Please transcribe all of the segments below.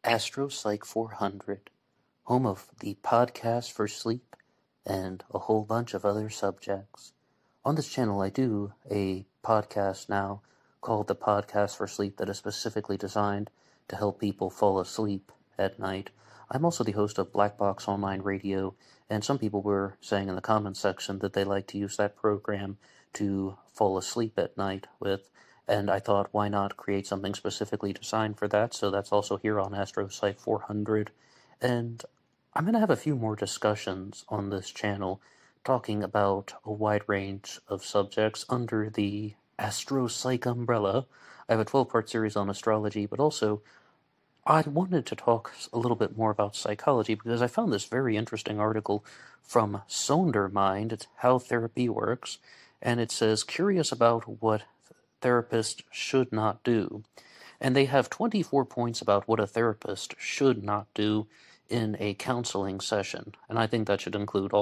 AstroPsych400, home of the podcast for sleep and a whole bunch of other subjects. On this channel, I do a podcast now called the Podcast for Sleep that is specifically designed to help people fall asleep at night. I'm also the host of BlackBoxOnlineRadio, and some people were saying in the comments section that they like to use that program to fall asleep at night with. And I thought, why not create something specifically designed for that? So that's also here on AstroPsych400. And I'm going to have a few more discussions on this channel talking about a wide range of subjects under the AstroPsych umbrella. I have a 12-part series on astrology, but also I wanted to talk a little bit more about psychology because I found this very interesting article from Sondermind. It's How Therapy Works, and it says, curious about what therapists should not do. And they have 24 points about what a therapist should not do in a counseling session. And I think that should include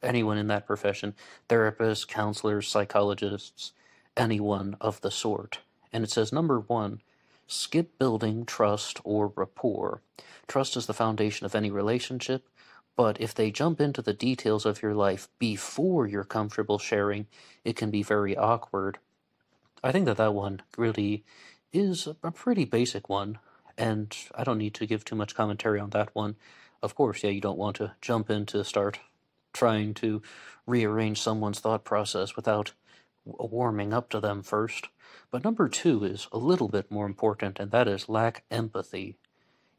anyone in that profession, therapists, counselors, psychologists, anyone of the sort. And it says, number 1, skip building trust or rapport. Trust is the foundation of any relationship, but if they jump into the details of your life before you're comfortable sharing, it can be very awkward. I think that one really is a pretty basic one, and I don't need to give too much commentary on that one. Of course, you don't want to jump in to start trying to rearrange someone's thought process without warming up to them first. But number 2 is a little bit more important, and that is lack empathy.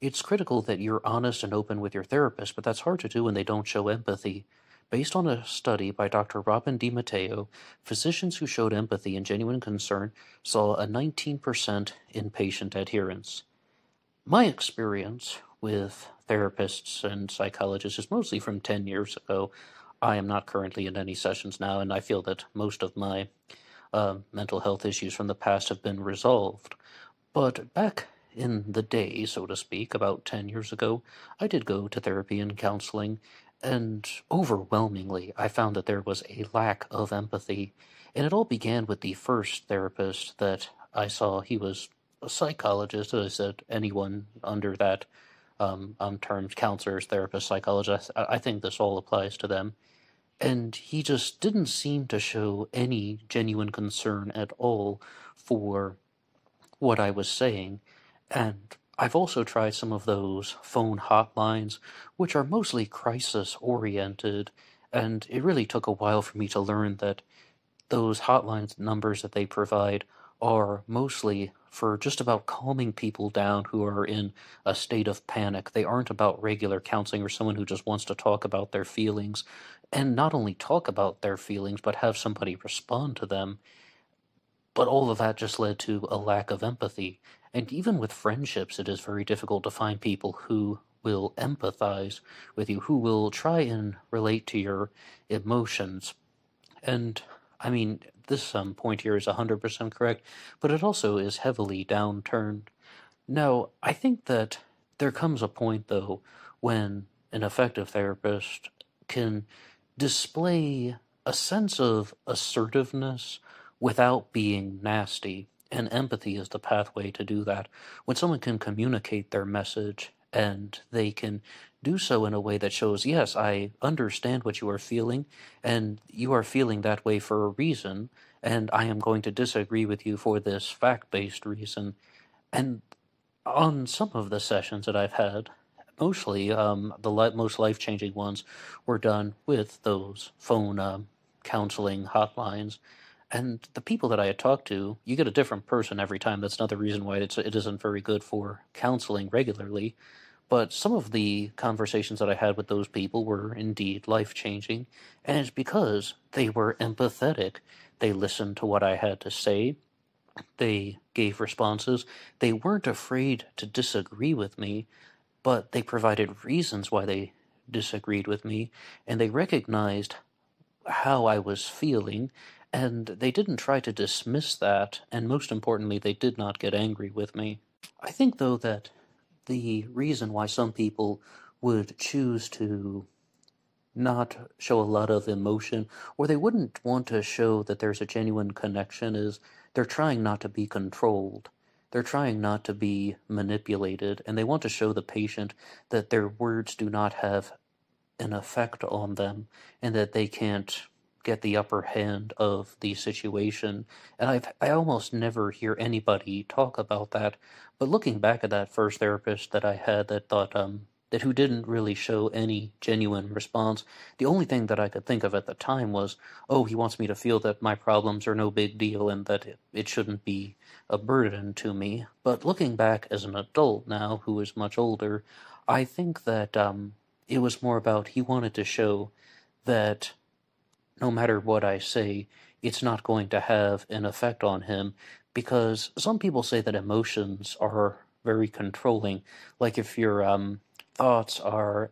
It's critical that you're honest and open with your therapist, but that's hard to do when they don't show empathy. Based on a study by Dr. Robin DiMatteo, physicians who showed empathy and genuine concern saw a 19% inpatient adherence. My experience with therapists and psychologists is mostly from 10 years ago. I am not currently in any sessions now, and I feel that most of my mental health issues from the past have been resolved. But back in the day, so to speak, about 10 years ago, I did go to therapy and counseling, and overwhelmingly, I found that there was a lack of empathy. And it all began with the first therapist that I saw. He was a psychologist, as I said, anyone under that terms, counselors, therapists, psychologists. I think this all applies to them. And he just didn't seem to show any genuine concern at all for what I was saying. And I've also tried some of those phone hotlines, which are mostly crisis-oriented, and it really took a while for me to learn that those hotline numbers that they provide are mostly for just about calming people down who are in a state of panic. They aren't about regular counseling or someone who just wants to talk about their feelings, and not only talk about their feelings, but have somebody respond to them. But all of that just led to a lack of empathy. And even with friendships, it is very difficult to find people who will empathize with you, who will try and relate to your emotions. And, I mean, this point here is 100% correct, but it also is heavily downturned. Now, I think that there comes a point, though, when an effective therapist can display a sense of assertiveness without being nasty, and empathy is the pathway to do that. When someone can communicate their message, and they can do so in a way that shows, yes, I understand what you are feeling, and you are feeling that way for a reason, and I am going to disagree with you for this fact-based reason. And on some of the sessions that I've had, mostly the most life-changing ones were done with those phone counseling hotlines. And the people that I had talked to, you get a different person every time. That's another reason why it isn't very good for counseling regularly. But some of the conversations that I had with those people were indeed life-changing, and it's because they were empathetic. They listened to what I had to say. They gave responses. They weren't afraid to disagree with me, but they provided reasons why they disagreed with me, and they recognized how I was feeling, and they didn't try to dismiss that, and most importantly, they did not get angry with me. I think, though, that the reason why some people would choose to not show a lot of emotion, or they wouldn't want to show that there's a genuine connection, is they're trying not to be controlled. they're trying not to be manipulated, and they want to show the patient that their words do not have an effect on them, and that they can't get the upper hand of the situation. And I almost never hear anybody talk about that. But looking back at that first therapist that I had that thought that who didn't really show any genuine response, the only thing that I could think of at the time was, oh, he wants me to feel that my problems are no big deal and that it shouldn't be a burden to me. But looking back as an adult now, who is much older, I think that it was more about he wanted to show that no matter what I say, it's not going to have an effect on him, because some people say that emotions are very controlling. Like if your thoughts are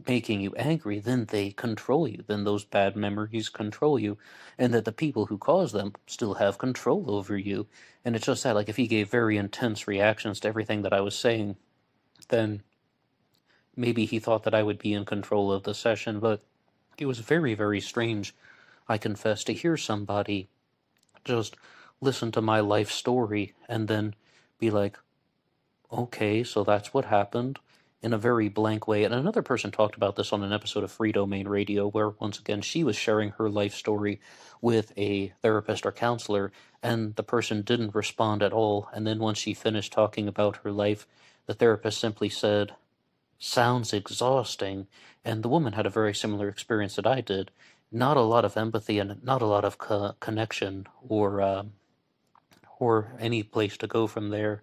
making you angry, then they control you, then those bad memories control you, and that the people who cause them still have control over you. And it's just that, like, if he gave very intense reactions to everything that I was saying, then maybe he thought that I would be in control of the session. But it was very, very strange, I confess, to hear somebody just listen to my life story and then be like, okay, so that's what happened, in a very blank way. And another person talked about this on an episode of Free Domain Radio, where once again she was sharing her life story with a therapist or counselor, and the person didn't respond at all. And then once she finished talking about her life, the therapist simply said, "Sounds exhausting." And the woman had a very similar experience that I did. Not a lot of empathy and not a lot of connection or any place to go from there.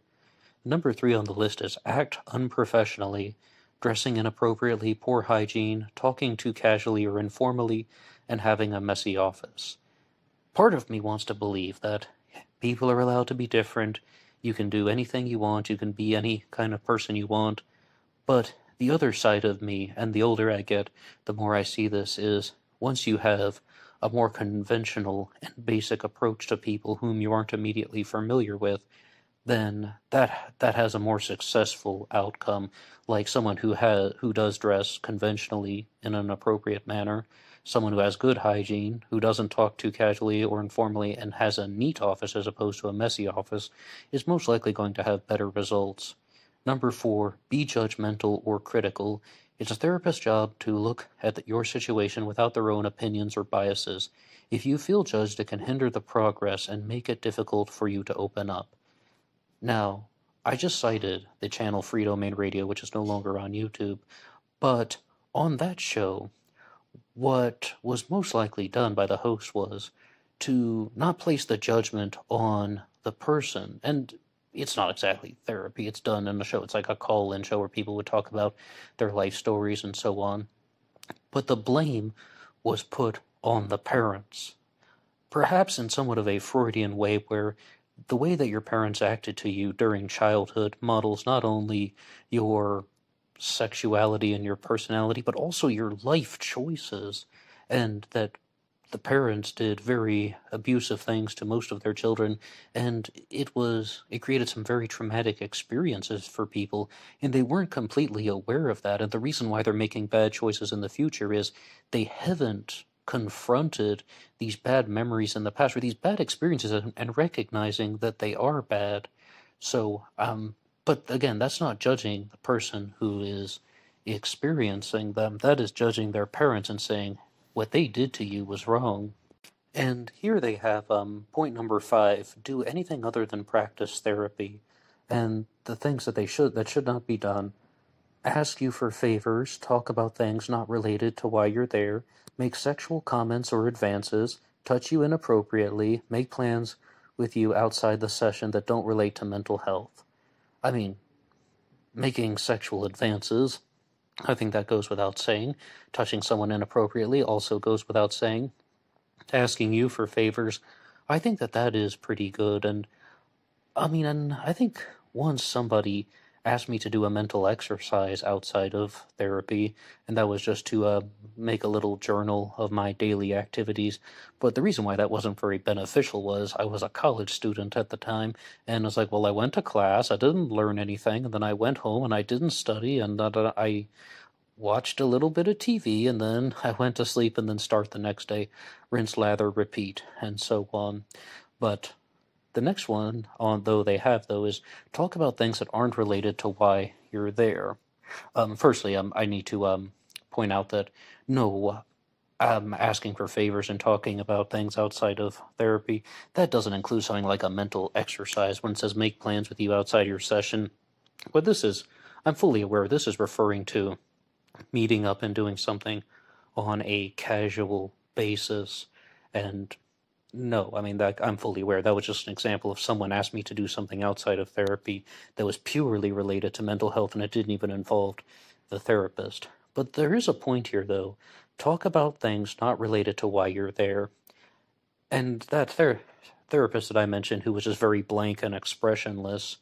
Number 3 on the list is act unprofessionally, dressing inappropriately, poor hygiene, talking too casually or informally, and having a messy office. Part of me wants to believe that people are allowed to be different, you can do anything you want, you can be any kind of person you want, but the other side of me, and the older I get, the more I see this, is once you have a more conventional and basic approach to people whom you aren't immediately familiar with, then that has a more successful outcome. Like someone who does dress conventionally in an appropriate manner, someone who has good hygiene, who doesn't talk too casually or informally, and has a neat office as opposed to a messy office, is most likely going to have better results. Number 4, be judgmental or critical. It's a therapist's job to look at your situation without their own opinions or biases. If you feel judged, it can hinder the progress and make it difficult for you to open up. Now, I just cited the channel Free Domain Radio, which is no longer on YouTube, but on that show, what was most likely done by the host was to not place the judgment on the person. And it's not exactly therapy, it's done in the show. It's like a call-in show where people would talk about their life stories and so on. But the blame was put on the parents, perhaps in somewhat of a Freudian way, where the way that your parents acted to you during childhood models not only your sexuality and your personality, but also your life choices, and that the parents did very abusive things to most of their children, and it created some very traumatic experiences for people, and they weren't completely aware of that. And the reason why they're making bad choices in the future is they haven't confronted these bad memories in the past, or these bad experiences, and recognizing that they are bad. So, but again, that's not judging the person who is experiencing them. That is judging their parents and saying what they did to you was wrong. And here they have point number 5: do anything other than practice therapy. And the things that should not be done: ask you for favors, talk about things not related to why you're there, make sexual comments or advances, touch you inappropriately, make plans with you outside the session that don't relate to mental health. I mean, making sexual advances, I think that goes without saying. Touching someone inappropriately also goes without saying. Asking you for favors, I think that is pretty good. And I think once somebody asked me to do a mental exercise outside of therapy, and that was just to make a little journal of my daily activities. But the reason why that wasn't very beneficial was I was a college student at the time, and I was like, well, I went to class, I didn't learn anything, and then I went home and I didn't study, and I watched a little bit of TV, and then I went to sleep, and then start the next day, rinse, lather, repeat, and so on. But The next one, though, is talk about things that aren't related to why you're there. Firstly, I need to point out that no, asking for favors and talking about things outside of therapy, that doesn't include something like a mental exercise when it says make plans with you outside your session. What this is, I'm fully aware this is referring to meeting up and doing something on a casual basis. And no, I mean, that I'm fully aware. That was just an example of someone asked me to do something outside of therapy that was purely related to mental health, and it didn't even involve the therapist. But there is a point here, though. Talk about things not related to why you're there. And that therapist that I mentioned, who was just very blank and expressionless,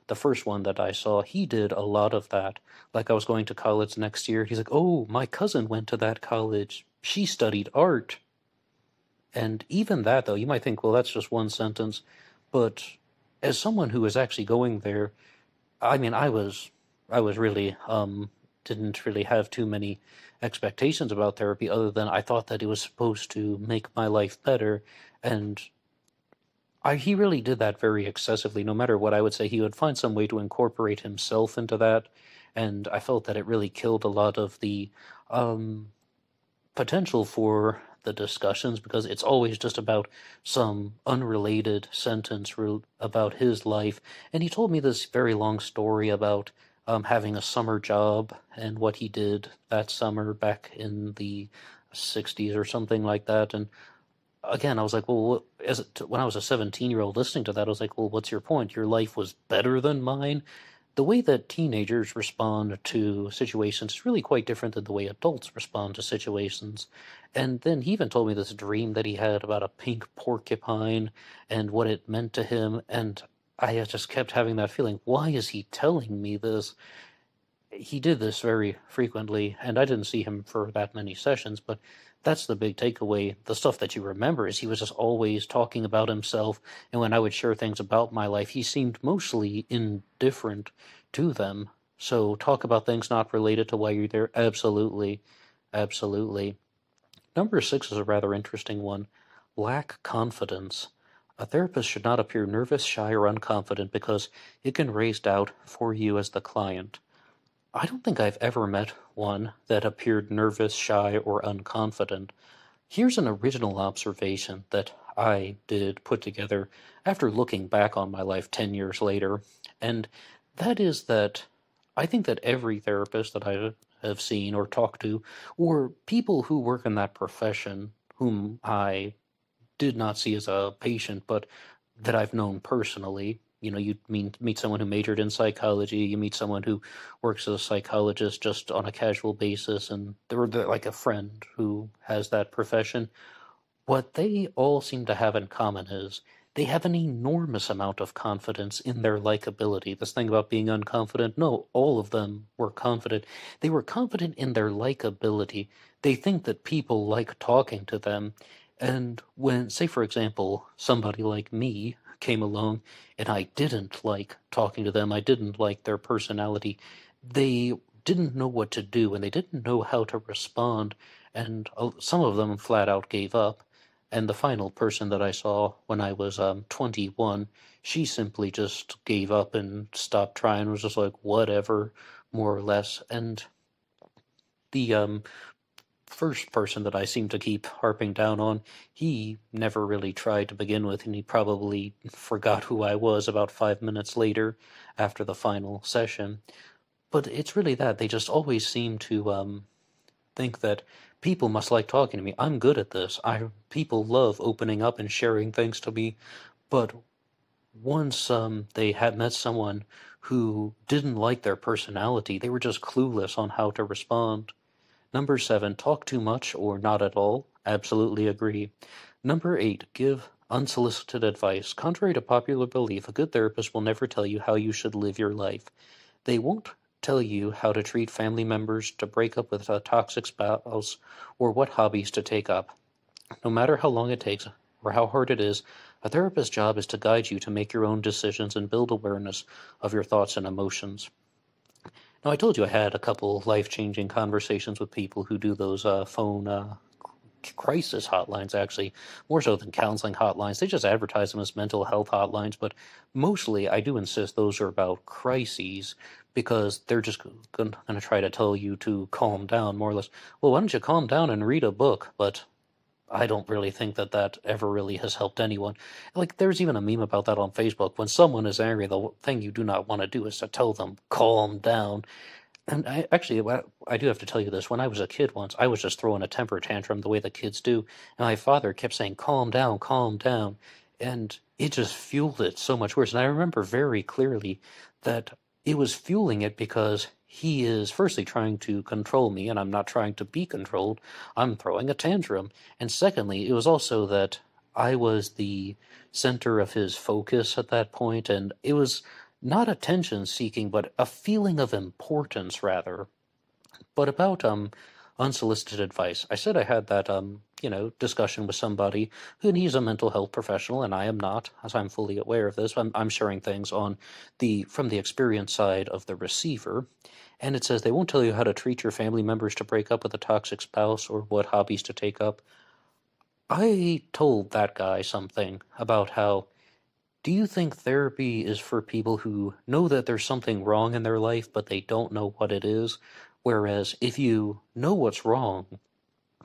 the first one that I saw, he did a lot of that. Like, I was going to college next year. He's like, oh, my cousin went to that college. She studied art. And even that, though, you might think, well, that's just one sentence. But as someone who was actually going there, I mean, I was really, didn't really have too many expectations about therapy other than I thought that it was supposed to make my life better. And he really did that very excessively. No matter what I would say, he would find some way to incorporate himself into that. And I felt that it really killed a lot of the potential for the discussions, because it's always just about some unrelated sentence about his life. And he told me this very long story about having a summer job and what he did that summer back in the 60s or something like that. And again, I was like, well, when I was a 17-year-old listening to that, I was like, well, what's your point? Your life was better than mine? The way that teenagers respond to situations is really quite different than the way adults respond to situations. And then he even told me this dream that he had about a pink porcupine and what it meant to him. And I just kept having that feeling, why is he telling me this? He did this very frequently, and I didn't see him for that many sessions, but that's the big takeaway. The stuff that you remember is he was just always talking about himself, and when I would share things about my life, he seemed mostly indifferent to them. So talk about things not related to why you're there. Absolutely. Absolutely. Number 6 is a rather interesting one. Lack confidence. A therapist should not appear nervous, shy, or unconfident because it can raise doubt for you as the client. I don't think I've ever met one that appeared nervous, shy, or unconfident. Here's an original observation that I did put together after looking back on my life 10 years later, and that is that I think that every therapist that I have seen or talked to, or people who work in that profession whom I did not see as a patient, but that I've known personally. You know, you meet someone who majored in psychology, you meet someone who works as a psychologist just on a casual basis, and they're like a friend who has that profession. What they all seem to have in common is they have an enormous amount of confidence in their likability. This thing about being unconfident, no, all of them were confident. They were confident in their likability. They think that people like talking to them. And when, say, for example, somebody like me came along and I didn't like talking to them, I didn't like their personality, they didn't know what to do and they didn't know how to respond, and some of them flat out gave up. And the final person that I saw when I was 21, she simply just gave up and stopped trying, was just like, whatever, more or less. And the first person that I seem to keep harping down on, he never really tried to begin with, and he probably forgot who I was about 5 minutes later after the final session. But it's really that. They just always seem to think that people must like talking to me. I'm good at this. People love opening up and sharing things to me. But once they had met someone who didn't like their personality, they were just clueless on how to respond. Number 7, talk too much or not at all. Absolutely agree. Number 8, give unsolicited advice. Contrary to popular belief, a good therapist will never tell you how you should live your life. They won't tell you how to treat family members, to break up with a toxic spouse, or what hobbies to take up. No matter how long it takes or how hard it is, a therapist's job is to guide you to make your own decisions and build awareness of your thoughts and emotions. Now, I told you I had a couple life-changing conversations with people who do those phone crisis hotlines, actually, more so than counseling hotlines. They just advertise them as mental health hotlines, but mostly I do insist those are about crises, because they're just going to try to tell you to calm down, more or less. Well, why don't you calm down and read a book? But I don't really think that that ever really has helped anyone. Like, there's even a meme about that on Facebook. When someone is angry, the thing you do not want to do is to tell them, calm down. And I do have to tell you this. When I was a kid once, I was just throwing a temper tantrum the way the kids do. And my father kept saying, calm down, calm down. And it just fueled it so much worse. And I remember very clearly that it was fueling it because he is firstly trying to control me, and I'm not trying to be controlled. I'm throwing a tantrum. And secondly, it was also that I was the center of his focus at that point, and it was not attention seeking, but a feeling of importance, rather. But about unsolicited advice, I said I had that discussion with somebody who he's a mental health professional, and I am not, as I'm fully aware of this. I'm sharing things from the experience side of the receiver, and it says they won't tell you how to treat your family members to break up with a toxic spouse or what hobbies to take up. I told that guy something about how, do you think therapy is for people who know that there's something wrong in their life, but they don't know what it is? Whereas if you know what's wrong,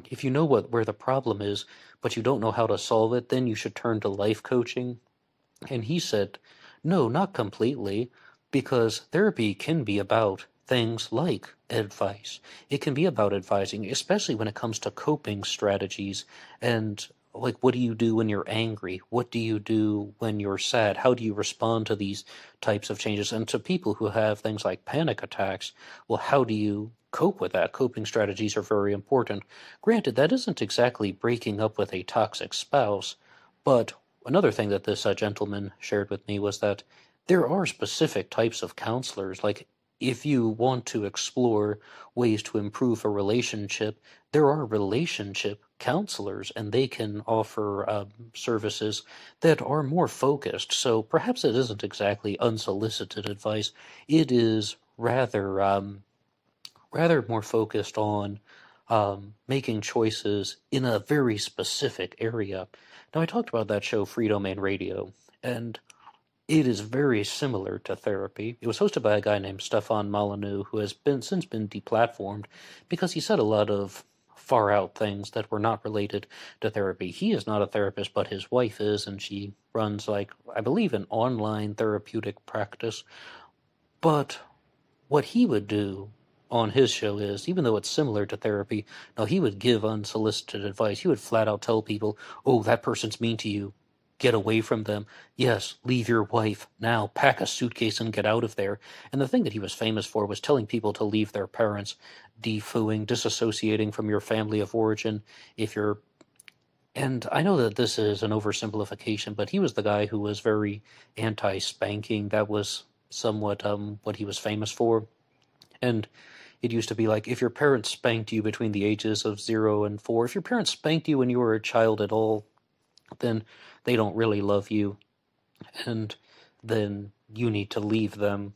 if you know where the problem is, but you don't know how to solve it, then you should turn to life coaching. And he said, no, not completely, because therapy can be about things like advice. It can be about advising, especially when it comes to coping strategies and like, what do you do when you're angry? What do you do when you're sad? How do you respond to these types of changes? And to people who have things like panic attacks, well, how do you cope with that? Coping strategies are very important. Granted, that isn't exactly breaking up with a toxic spouse, but another thing that this gentleman shared with me was that there are specific types of counselors. Like, if you want to explore ways to improve a relationship, there are relationship counselors, and they can offer services that are more focused. So perhaps it isn't exactly unsolicited advice. It is rather more focused on making choices in a very specific area. Now, I talked about that show, Free Domain Radio, and it is very similar to therapy. It was hosted by a guy named Stefan Molyneux, who has since been deplatformed because he said a lot of far-out things that were not related to therapy. He is not a therapist, but his wife is, and she runs, I believe, an online therapeutic practice. But what he would do on his show is, even though it's similar to therapy, now he would give unsolicited advice. He would flat out tell people, oh, that person's mean to you. Get away from them. Yes, leave your wife. Now, pack a suitcase and get out of there. And the thing that he was famous for was telling people to leave their parents, defooing, disassociating from your family of origin. And I know that this is an oversimplification, but he was the guy who was very anti-spanking. That was somewhat what he was famous for. And it used to be like, if your parents spanked you between the ages of 0 and 4, if your parents spanked you when you were a child at all, then they don't really love you, and then you need to leave them.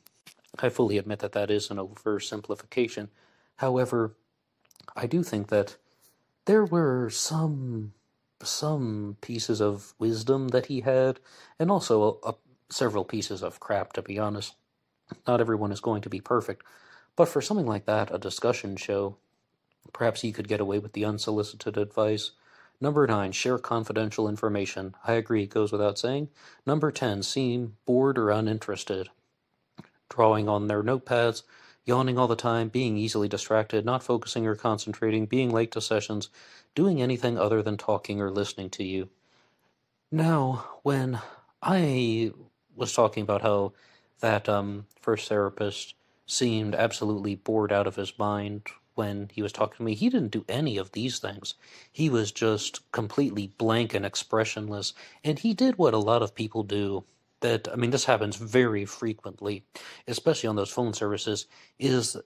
I fully admit that that is an oversimplification. However, I do think that there were some pieces of wisdom that he had, and also several pieces of crap, to be honest. Not everyone is going to be perfect, but for something like that, a discussion show, perhaps he could get away with the unsolicited advice. Number 9, share confidential information. I agree, goes without saying. Number 10, seem bored or uninterested. Drawing on their notepads, yawning all the time, being easily distracted, not focusing or concentrating, being late to sessions, doing anything other than talking or listening to you. Now, when I was talking about how that first therapist seemed absolutely bored out of his mind when he was talking to me, he didn't do any of these things. He was just completely blank and expressionless, and he did what a lot of people do. This happens very frequently, especially on those phone services, is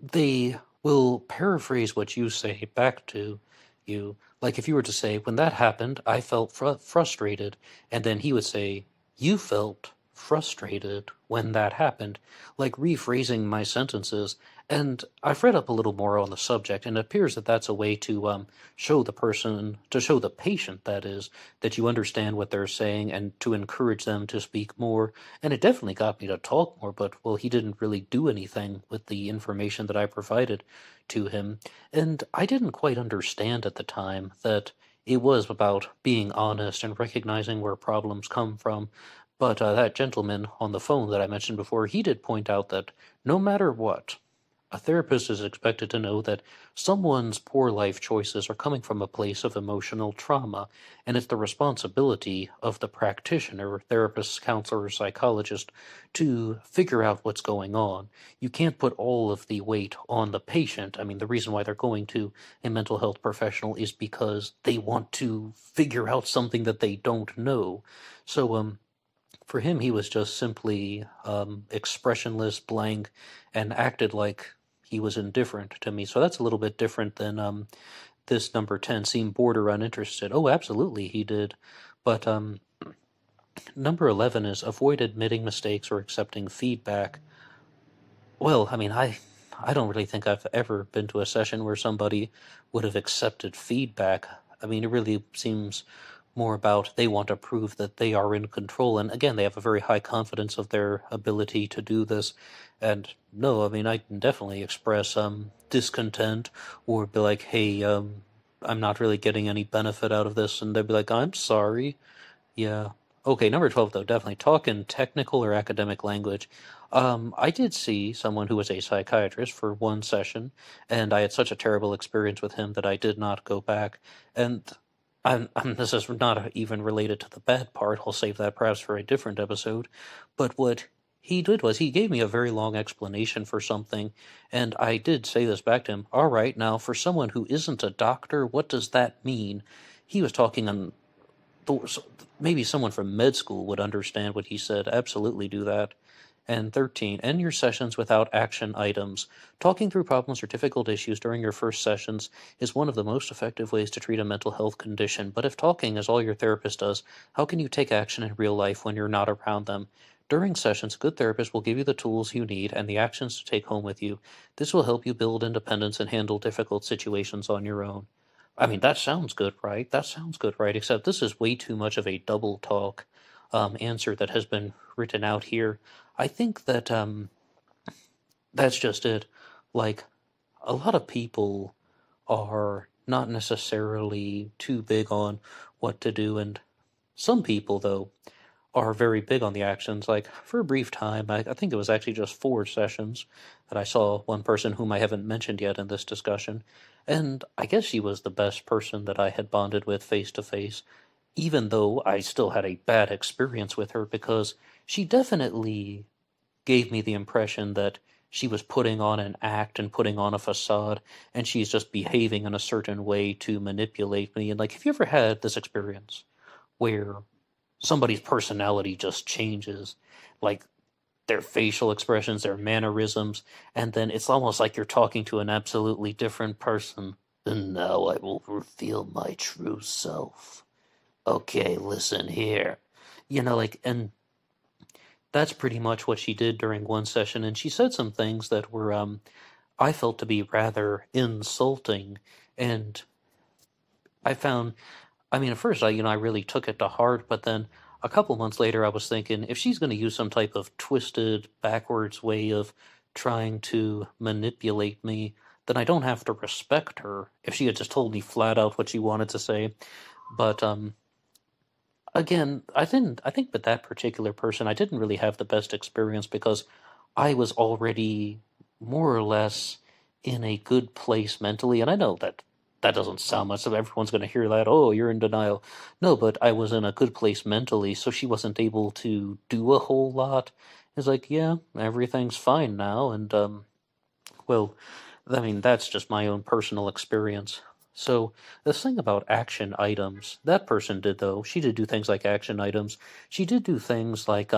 they will paraphrase what you say back to you. Like, if you were to say, when that happened, I felt frustrated, and then he would say, you felt frustrated when that happened, like rephrasing my sentences. And I've read up a little more on the subject, and it appears that that's a way to show the patient, that is, that you understand what they're saying and to encourage them to speak more. And it definitely got me to talk more, but, well, he didn't really do anything with the information that I provided to him. And I didn't quite understand at the time that it was about being honest and recognizing where problems come from. But that gentleman on the phone that I mentioned before, he did point out that no matter what, a therapist is expected to know that someone's poor life choices are coming from a place of emotional trauma, and it's the responsibility of the practitioner, therapist, counselor, or psychologist to figure out what's going on. You can't put all of the weight on the patient. I mean, the reason why they're going to a mental health professional is because they want to figure out something that they don't know. So, for him, he was just simply expressionless, blank, and acted like he was indifferent to me. So that's a little bit different than this number 10 seemed bored or uninterested. Oh, absolutely, he did. But number 11 is avoid admitting mistakes or accepting feedback. Well, I mean, I don't really think I've ever been to a session where somebody would have accepted feedback. I mean, it really seems more about they want to prove that they are in control. And again, they have a very high confidence of their ability to do this. And no, I mean, I can definitely express discontent or be like, hey, I'm not really getting any benefit out of this. And they'd be like, I'm sorry. Yeah. Okay, number 12, though, definitely talk in technical or academic language. I did see someone who was a psychiatrist for one session, and I had such a terrible experience with him that I did not go back. And this is not even related to the bad part. I'll save that perhaps for a different episode. But what he did was he gave me a very long explanation for something, and I did say this back to him. All right, now, for someone who isn't a doctor, what does that mean? He was talking on... Maybe someone from med school would understand what he said. Absolutely do that. And 13, end your sessions without action items. Talking through problems or difficult issues during your first sessions is one of the most effective ways to treat a mental health condition. But if talking is all your therapist does, how can you take action in real life when you're not around them? During sessions, a good therapist will give you the tools you need and the actions to take home with you. This will help you build independence and handle difficult situations on your own. I mean, that sounds good, right? That sounds good, right? Except this is way too much of a double talk answer that has been written out here. I think that that's just it. Like, a lot of people are not necessarily too big on what to do, and some people, though, are very big on the actions. Like, for a brief time, I think it was actually just 4 sessions that I saw one person whom I haven't mentioned yet in this discussion, and I guess she was the best person that I had bonded with face-to-face, even though I still had a bad experience with her, because she definitely gave me the impression that she was putting on an act and putting on a facade, and she's just behaving in a certain way to manipulate me. And, like, have you ever had this experience where somebody's personality just changes, like their facial expressions, their mannerisms, and then it's almost like you're talking to an absolutely different person? And now I will reveal my true self. Okay, listen here. You know, like, and that's pretty much what she did during one session, and she said some things that were, I felt to be rather insulting, and I found, I mean, at first, I really took it to heart, but then a couple months later, I was thinking, if she's going to use some type of twisted, backwards way of trying to manipulate me, then I don't have to respect her if she had just told me flat out what she wanted to say. But, again, I think with that particular person, I didn't really have the best experience because I was already more or less in a good place mentally, and I know that doesn't sound much, so everyone's going to hear that, oh, you're in denial. No, but I was in a good place mentally, so she wasn't able to do a whole lot. It's like, yeah, everything's fine now, and, well, I mean, that's just my own personal experience. So, the thing about action items, that person did, though, she did do things like action items. She did do things like,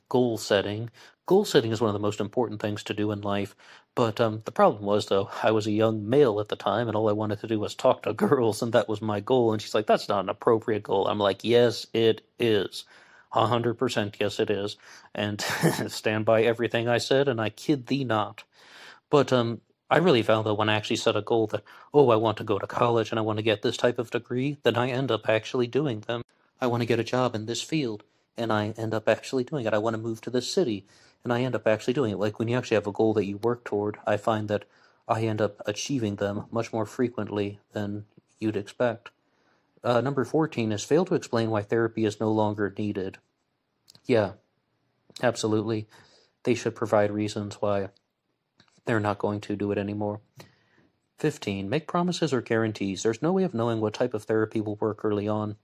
goal setting. Goal setting is one of the most important things to do in life, but the problem was, though, I was a young male at the time, and all I wanted to do was talk to girls, and that was my goal, and she's like, that's not an appropriate goal. I'm like, yes, it is. 100% yes it is, and stand by everything I said, and I kid thee not. But I really found that when I actually set a goal that, oh, I want to go to college and I want to get this type of degree, then I end up actually doing them. I want to get a job in this field, and I end up actually doing it. I want to move to this city, and I end up actually doing it. Like when you actually have a goal that you work toward, I find that I end up achieving them much more frequently than you'd expect. Number 14 is fail to explain why therapy is no longer needed. Yeah, absolutely. They should provide reasons why they're not going to do it anymore. 15. Make promises or guarantees. There's no way of knowing what type of therapy will work early on,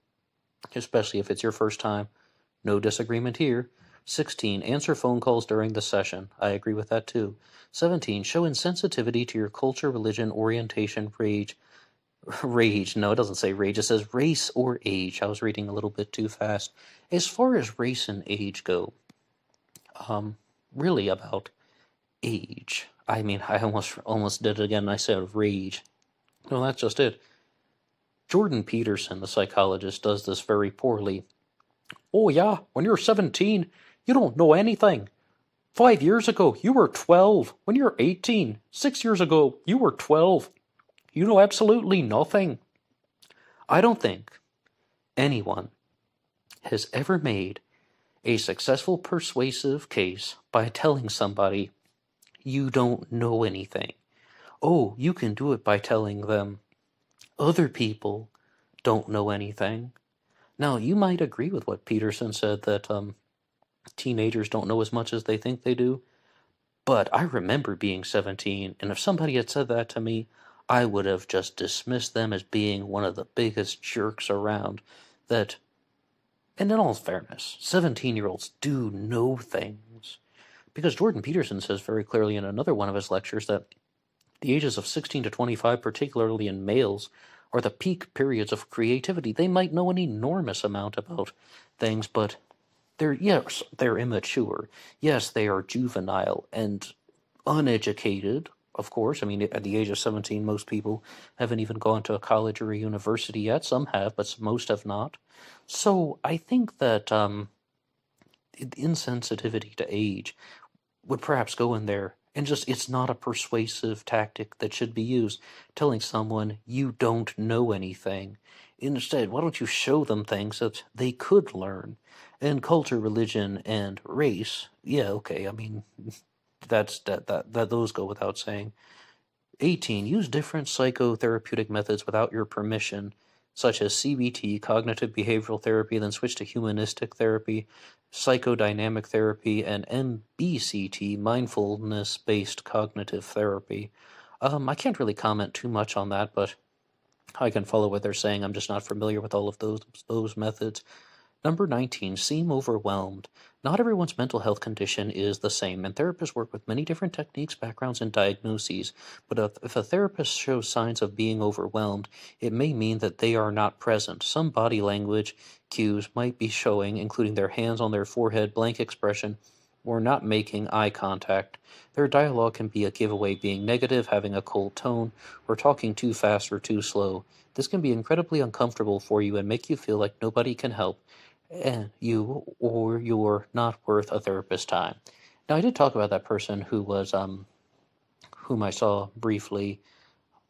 especially if it's your first time. No disagreement here. 16. Answer phone calls during the session. I agree with that too. 17. Show insensitivity to your culture, religion, orientation, rage. No, it doesn't say rage. It says race or age. I was reading a little bit too fast. As far as race and age go, really about age. I mean, I almost did it again. I said rage. No, that's just it. Jordan Peterson, the psychologist, does this very poorly. Oh yeah, when you're 17, you don't know anything. 5 years ago, you were 12. When you're 18, 6 years ago, you were 12. You know absolutely nothing. I don't think anyone has ever made a successful persuasive case by telling somebody you don't know anything. Oh, you can do it by telling them other people don't know anything. Now, you might agree with what Peterson said, that teenagers don't know as much as they think they do, but I remember being 17, and if somebody had said that to me, I would have just dismissed them as being one of the biggest jerks around. That, and in all fairness, 17-year-olds do know things. Because Jordan Peterson says very clearly in another one of his lectures that the ages of 16 to 25, particularly in males, are the peak periods of creativity. They might know an enormous amount about things, but they're immature. Yes, they are juvenile and uneducated, of course. I mean, at the age of 17, most people haven't even gone to a college or a university yet. Some have, but most have not. So I think that insensitivity to age would perhaps go in there, and just, it's not a persuasive tactic that should be used, telling someone you don't know anything. Instead, why don't you show them things that they could learn? And culture, religion, and race, yeah, okay, I mean, that those go without saying. 18. Use different psychotherapeutic methods without your permission, such as CBT, cognitive behavioral therapy, then switch to humanistic therapy, psychodynamic therapy, and MBCT, mindfulness-based cognitive therapy. I can't really comment too much on that, but I can follow what they're saying. I'm just not familiar with all of those methods. Number 19, seem overwhelmed. Not everyone's mental health condition is the same, and therapists work with many different techniques, backgrounds, and diagnoses. But if a therapist shows signs of being overwhelmed, it may mean that they are not present. Some body language cues might be showing, including their hands on their forehead, blank expression, or not making eye contact. Their dialogue can be a giveaway, being negative, having a cold tone, or talking too fast or too slow. This can be incredibly uncomfortable for you and make you feel like nobody can help you, or you're not worth a therapist's time. Now, I did talk about that person who was, whom I saw briefly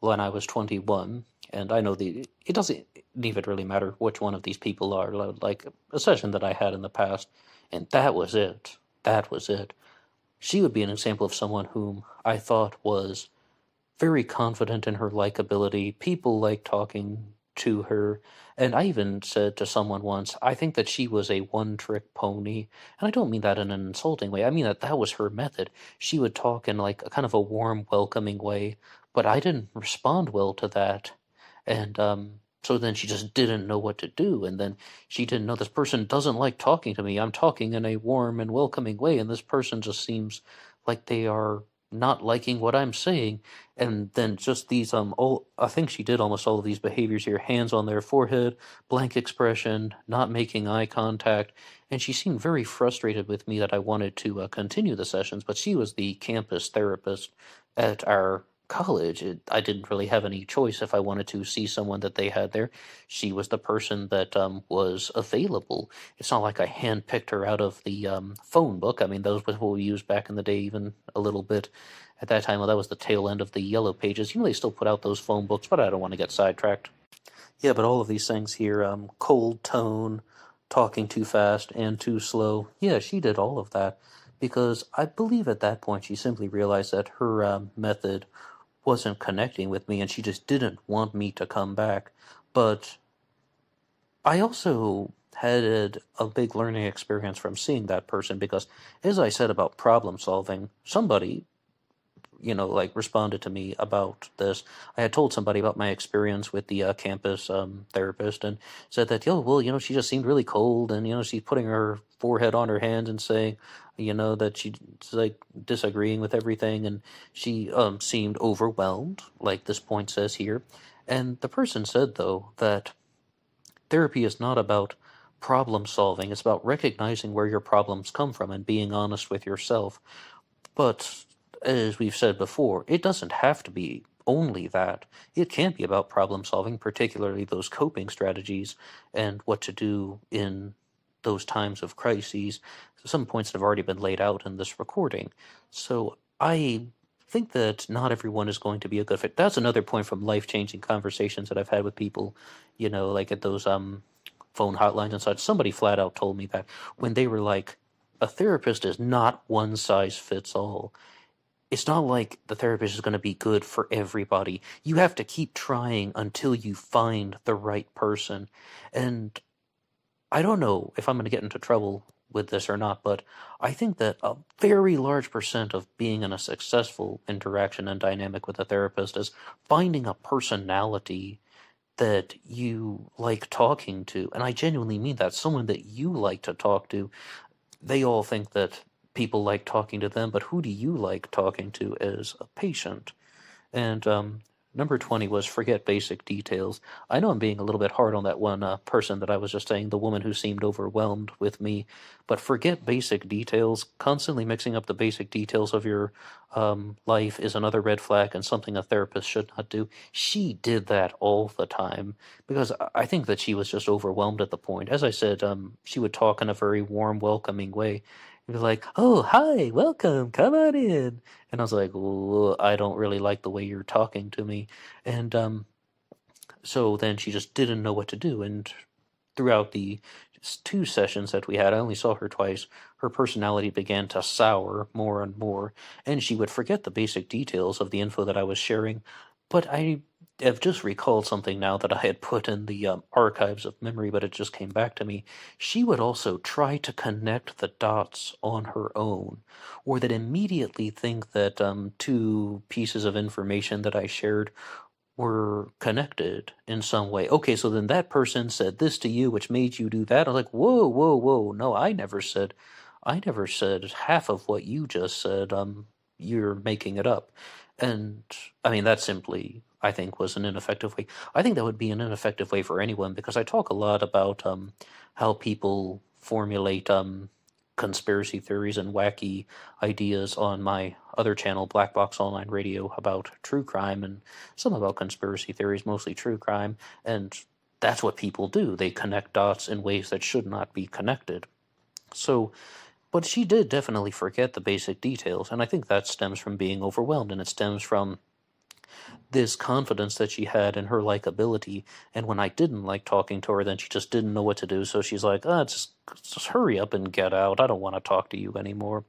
when I was 21, and I know it doesn't even really matter which one of these people are, like a session that I had in the past, and that was it. That was it. She would be an example of someone whom I thought was very confident in her likability. People liked talking to her, and I even said to someone once, I think that she was a one-trick pony, and I don't mean that in an insulting way. I mean that was her method. She would talk in like a kind of a warm, welcoming way, but I didn't respond well to that, and so then she just didn't know what to do, and then she didn't know, this person doesn't like talking to me. I'm talking in a warm and welcoming way, and this person just seems like they are not liking what I'm saying. And then just these, I think she did almost all of these behaviors here: hands on their forehead, blank expression, not making eye contact, and she seemed very frustrated with me that I wanted to continue the sessions, but she was the campus therapist at our college, I didn't really have any choice if I wanted to see someone that they had there. She was the person that was available. It's not like I handpicked her out of the phone book. I mean, those was what we used back in the day, even a little bit at that time. Well, that was the tail end of the yellow pages. You know, they still put out those phone books, but I don't want to get sidetracked. Yeah, but all of these things here, cold tone, talking too fast and too slow. Yeah, she did all of that because I believe at that point she simply realized that her method wasn't connecting with me and she just didn't want me to come back. But I also had a big learning experience from seeing that person because, as I said about problem solving, somebody, like responded to me about this. I had told somebody about my experience with the campus therapist and said that, well, she just seemed really cold and, she's putting her forehead on her hand and saying, that she's like disagreeing with everything and she seemed overwhelmed, like this point says here. And the person said, though, that therapy is not about problem solving. It's about recognizing where your problems come from and being honest with yourself. But as we've said before, it doesn't have to be only that. It can be about problem solving, particularly those coping strategies and what to do in those times of crises. Some points have already been laid out in this recording. So I think that not everyone is going to be a good fit. That's another point from life-changing conversations that I've had with people, like at those phone hotlines and such. Somebody flat out told me that when they were like, a therapist is not one size fits all. It's not like the therapist is going to be good for everybody. You have to keep trying until you find the right person. And I don't know if I'm going to get into trouble with this or not, but I think that a very large percent of being in a successful interaction and dynamic with a therapist is finding a personality that you like talking to. And I genuinely mean that. Someone that you like to talk to. They all think that people like talking to them, but who do you like talking to as a patient? And number 20 was forget basic details. I know I'm being a little bit hard on that one person that I was just saying, the woman who seemed overwhelmed with me, but forget basic details. Constantly mixing up the basic details of your life is another red flag and something a therapist should not do. She did that all the time because I think that she was just overwhelmed at the point. As I said, she would talk in a very warm, welcoming way. You'd be like, oh, hi, welcome, come on in. And I was like, well, I don't really like the way you're talking to me. And so then she just didn't know what to do. And throughout the 2 sessions that we had, I only saw her twice, her personality began to sour more and more. And she would forget the basic details of the info that I was sharing. But I have just recalled something now that I had put in the archives of memory, but it just came back to me. She would also try to connect the dots on her own, or that immediately think that 2 pieces of information that I shared were connected in some way. Okay, so then that person said this to you, which made you do that. I was like, whoa, whoa, whoa. No, I never said half of what you just said. You're making it up. And I mean, that simply, I think, was an ineffective way. I think that would be an ineffective way for anyone because I talk a lot about how people formulate conspiracy theories and wacky ideas on my other channel, BlackBoxOnlineRadio, about true crime and some about conspiracy theories, mostly true crime. And that's what people do. They connect dots in ways that should not be connected. So, but she did definitely forget the basic details, and I think that stems from being overwhelmed, and it stems from this confidence that she had in her likability, and when I didn't like talking to her, then she just didn't know what to do, so she's like, just hurry up and get out, I don't want to talk to you anymore.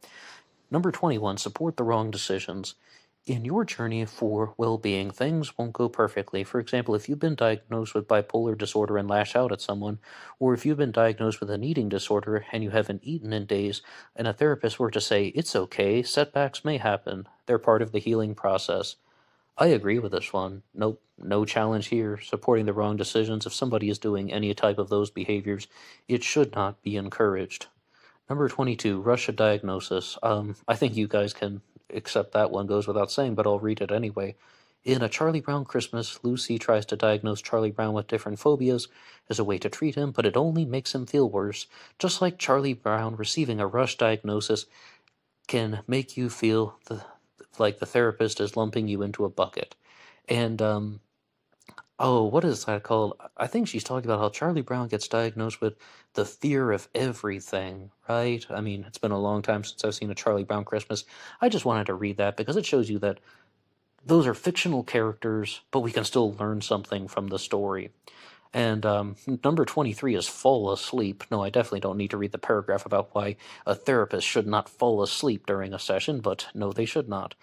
Number 21, support the wrong decisions. In your journey for well-being, things won't go perfectly. For example, if you've been diagnosed with bipolar disorder and lash out at someone, or if you've been diagnosed with an eating disorder and you haven't eaten in days, and a therapist were to say, it's okay, setbacks may happen, they're part of the healing process. I agree with this one. Nope, no challenge here. Supporting the wrong decisions, if somebody is doing any type of those behaviors, it should not be encouraged. Number 22, rush a diagnosis. I think you guys can accept that one goes without saying, but I'll read it anyway. In A Charlie Brown Christmas, Lucy tries to diagnose Charlie Brown with different phobias as a way to treat him, but it only makes him feel worse. Just like Charlie Brown, receiving a rush diagnosis can make you feel like the therapist is lumping you into a bucket. And oh, what is that called? I think she's talking about how Charlie Brown gets diagnosed with the fear of everything, right? I mean, it's been a long time since I've seen a Charlie Brown Christmas. I just wanted to read that because it shows you that those are fictional characters, but we can still learn something from the story. And number 23 is fall asleep. No, I definitely don't need to read the paragraph about why a therapist should not fall asleep during a session, but no, they should not.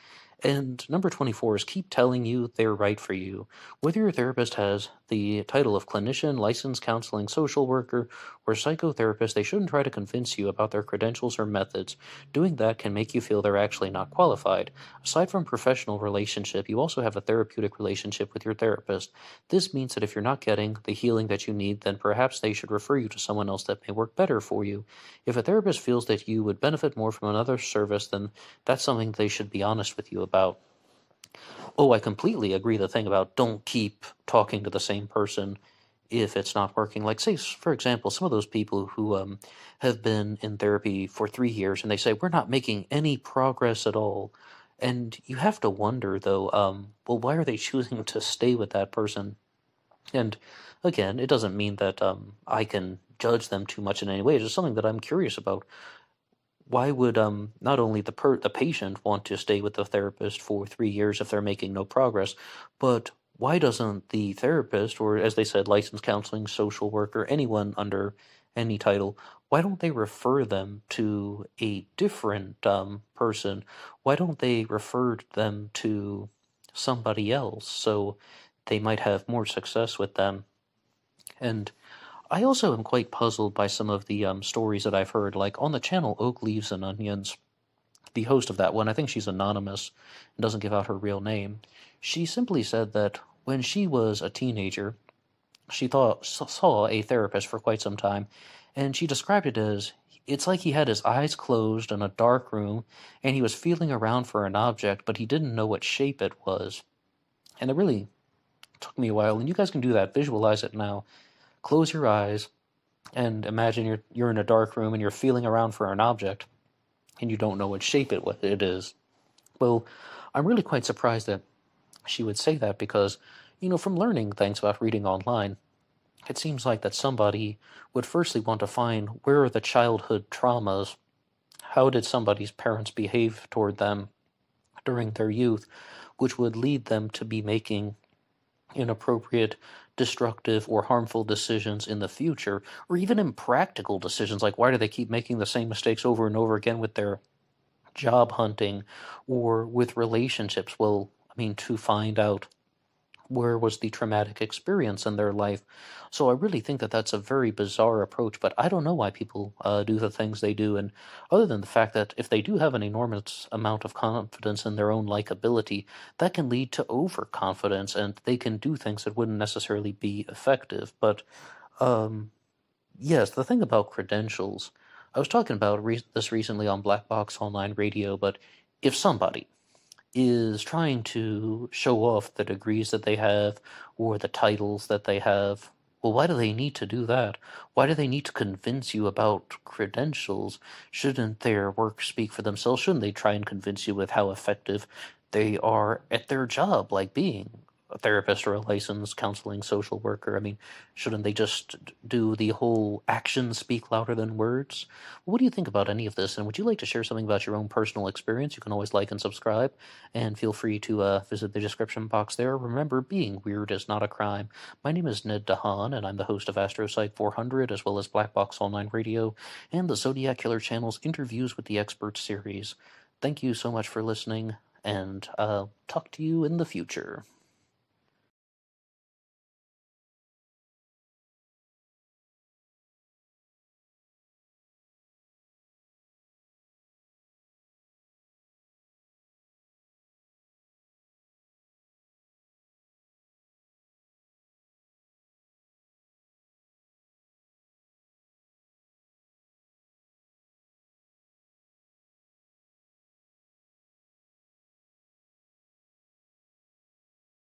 And number 24 is keep telling you they're right for you. Whether your therapist has the title of clinician, licensed counseling social worker, or psychotherapist, they shouldn't try to convince you about their credentials or methods. Doing that can make you feel they're actually not qualified. Aside from professional relationship, you also have a therapeutic relationship with your therapist. This means that if you're not getting the healing that you need, then perhaps they should refer you to someone else that may work better for you. If a therapist feels that you would benefit more from another service, then that's something they should be honest with you about. Oh, I completely agree the thing about don't keep talking to the same person if it's not working. Like, say, for example, some of those people who have been in therapy for 3 years and they say, we're not making any progress at all. And you have to wonder, though, well, why are they choosing to stay with that person? And again, it doesn't mean that I can judge them too much in any way. It's just something that I'm curious about. Why would not only the patient want to stay with the therapist for 3 years if they're making no progress, but why doesn't the therapist, or as they said, licensed counseling, social worker, anyone under any title, why don't they refer them to a different person? Why don't they refer them to somebody else so they might have more success with them? And I also am quite puzzled by some of the stories that I've heard, like on the channel Oak Leaves and Onions. The host of that one, I think she's anonymous and doesn't give out her real name. She simply said that when she was a teenager, she saw a therapist for quite some time, and she described it as it's like he had his eyes closed in a dark room, and he was feeling around for an object, but he didn't know what shape it was. And it really took me a while, and you guys can do that. Visualize it now. Close your eyes and imagine you're in a dark room and you're feeling around for an object and you don't know what shape it is. Well, I'm really quite surprised that she would say that because, from learning things about reading online, it seems like that somebody would firstly want to find where are the childhood traumas, how did somebody's parents behave toward them during their youth, which would lead them to be making inappropriate, destructive, or harmful decisions in the future, or even impractical decisions like why do they keep making the same mistakes over and over again with their job hunting or with relationships? Well, I mean, to find out where was the traumatic experience in their life. So I really think that that's a very bizarre approach, but I don't know why people do the things they do. And other than the fact that if they do have an enormous amount of confidence in their own likability, that can lead to overconfidence and they can do things that wouldn't necessarily be effective. But yes, the thing about credentials, I was talking about this recently on BlackBoxOnlineRadio, but if somebody is trying to show off the degrees that they have or the titles that they have, well, why do they need to do that? Why do they need to convince you about credentials? Shouldn't their work speak for themselves? Shouldn't they try and convince you with how effective they are at their job, like being a therapist or a licensed counseling social worker? I mean, shouldn't they just do the whole actions speak louder than words? What do you think about any of this? And would you like to share something about your own personal experience? You can always like and subscribe, and feel free to visit the description box there. Remember, being weird is not a crime. My name is Ned DeHaan, and I'm the host of AstroPsych400, as well as Black Box Online Radio, and the Zodiac Killer channel's Interviews with the Experts series. Thank you so much for listening, and I'll talk to you in the future.